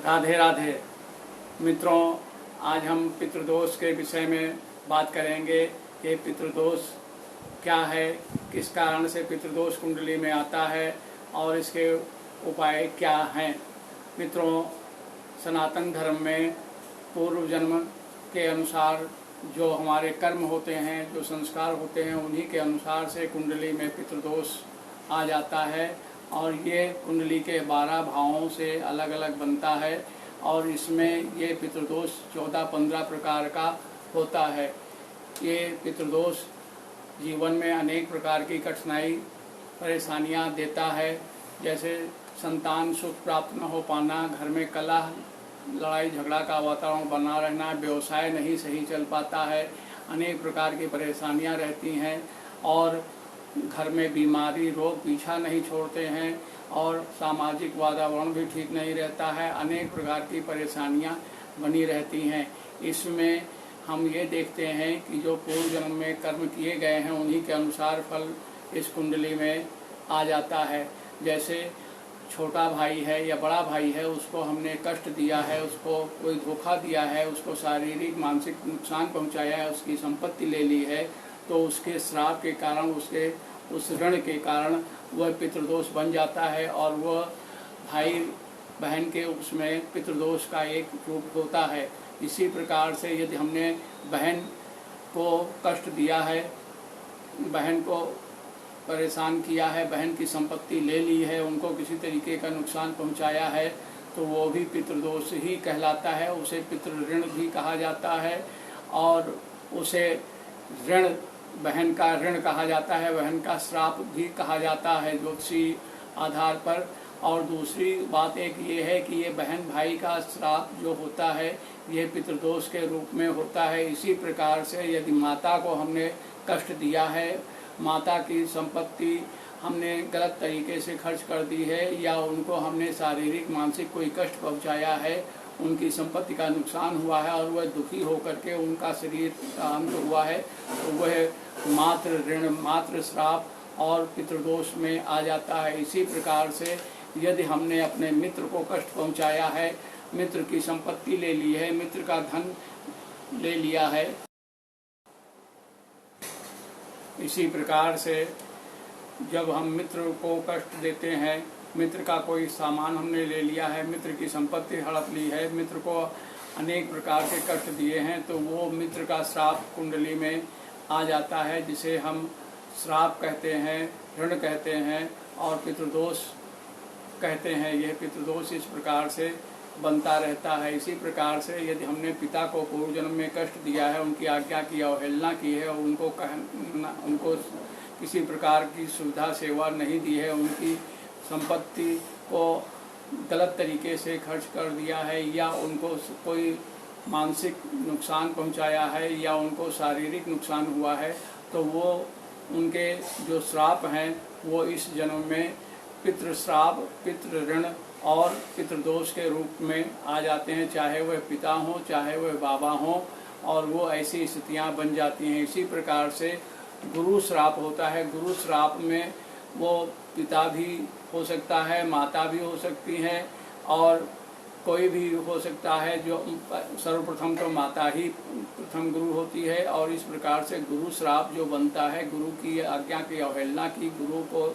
राधे राधे मित्रों, आज हम पितृदोष के विषय में बात करेंगे कि पितृदोष क्या है, किस कारण से पितृदोष कुंडली में आता है और इसके उपाय क्या हैं। मित्रों, सनातन धर्म में पूर्व जन्म के अनुसार जो हमारे कर्म होते हैं, जो संस्कार होते हैं, उन्हीं के अनुसार से कुंडली में पितृदोष आ जाता है और ये कुंडली के 12 भावों से अलग अलग बनता है और इसमें ये पितृदोष 14-15 प्रकार का होता है। ये पितृदोष जीवन में अनेक प्रकार की कठिनाई परेशानियां देता है, जैसे संतान सुख प्राप्त न हो पाना, घर में कलह लड़ाई झगड़ा का वातावरण बना रहना, व्यवसाय नहीं सही चल पाता है, अनेक प्रकार की परेशानियां रहती हैं और घर में बीमारी रोग पीछा नहीं छोड़ते हैं और सामाजिक वातावरण भी ठीक नहीं रहता है, अनेक प्रकार की परेशानियां बनी रहती हैं। इसमें हम ये देखते हैं कि जो पूर्व जन्म में कर्म किए गए हैं उन्हीं के अनुसार फल इस कुंडली में आ जाता है। जैसे छोटा भाई है या बड़ा भाई है, उसको हमने कष्ट दिया है, उसको कोई धोखा दिया है, उसको शारीरिक मानसिक नुकसान पहुंचाया है, उसकी संपत्ति ले ली है, तो उसके श्राप के कारण, उसके उस ऋण के कारण वह पितृदोष बन जाता है और वह भाई बहन के उसमें पितृदोष का एक रूप होता है। इसी प्रकार से यदि हमने बहन को कष्ट दिया है, बहन को परेशान किया है, बहन की संपत्ति ले ली है, उनको किसी तरीके का नुकसान पहुंचाया है, तो वो भी पितृदोष ही कहलाता है। उसे पितृ ऋण भी कहा जाता है और उसे ऋण, बहन का ऋण कहा जाता है, बहन का श्राप भी कहा जाता है ज्योतिषी आधार पर। और दूसरी बात एक ये है कि ये बहन भाई का श्राप जो होता है ये पितृदोष के रूप में होता है। इसी प्रकार से यदि माता को हमने कष्ट दिया है, माता की संपत्ति हमने गलत तरीके से खर्च कर दी है या उनको हमने शारीरिक मानसिक कोई कष्ट पहुंचाया है, उनकी संपत्ति का नुकसान हुआ है और वह दुखी होकर के उनका शरीर का अंत हुआ है, तो वह मात्र ऋण, मात्र श्राप और पितृदोष में आ जाता है। इसी प्रकार से यदि हमने अपने मित्र को कष्ट पहुंचाया है, मित्र की संपत्ति ले ली है, मित्र का धन ले लिया है, इसी प्रकार से जब हम मित्र को कष्ट देते हैं, मित्र का कोई सामान हमने ले लिया है, मित्र की संपत्ति हड़प ली है, मित्र को अनेक प्रकार के कष्ट दिए हैं, तो वो मित्र का श्राप कुंडली में आ जाता है, जिसे हम श्राप कहते हैं, ऋण कहते हैं और पितृदोष कहते हैं। यह पितृदोष इस प्रकार से बनता रहता है। इसी प्रकार से यदि हमने पिता को पूर्व जन्म में कष्ट दिया है, उनकी आज्ञा की अवहेलना की है, उनको किसी प्रकार की सुविधा सेवा नहीं दी है, उनकी संपत्ति को गलत तरीके से खर्च कर दिया है या उनको कोई मानसिक नुकसान पहुंचाया है या उनको शारीरिक नुकसान हुआ है, तो वो उनके जो श्राप हैं वो इस जन्म में पितृ श्राप, पितृ ऋण और पितृदोष के रूप में आ जाते हैं, चाहे वह पिता हो चाहे वह बाबा हो, और वो ऐसी स्थितियां बन जाती हैं। इसी प्रकार से गुरु श्राप होता है। गुरु श्राप में वो पिता भी हो सकता है, माता भी हो सकती है और कोई भी हो सकता है। जो सर्वप्रथम तो माता ही प्रथम गुरु होती है और इस प्रकार से गुरु श्राप जो बनता है, गुरु की आज्ञा की अवहेलना की, गुरु को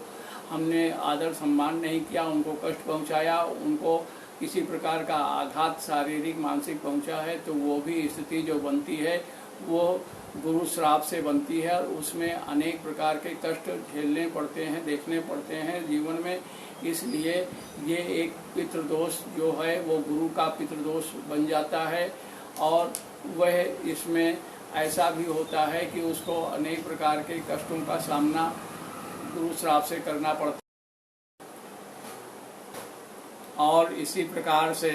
हमने आदर सम्मान नहीं किया, उनको कष्ट पहुंचाया, उनको किसी प्रकार का आघात शारीरिक मानसिक पहुंचा है, तो वो भी स्थिति जो बनती है वो गुरु श्राप से बनती है। उसमें अनेक प्रकार के कष्ट झेलने पड़ते हैं, देखने पड़ते हैं जीवन में। इसलिए ये एक पितृदोष जो है वो गुरु का पितृदोष बन जाता है और वह इसमें ऐसा भी होता है कि उसको अनेक प्रकार के कष्टों का सामना गुरु श्राप से करना पड़ता है। और इसी प्रकार से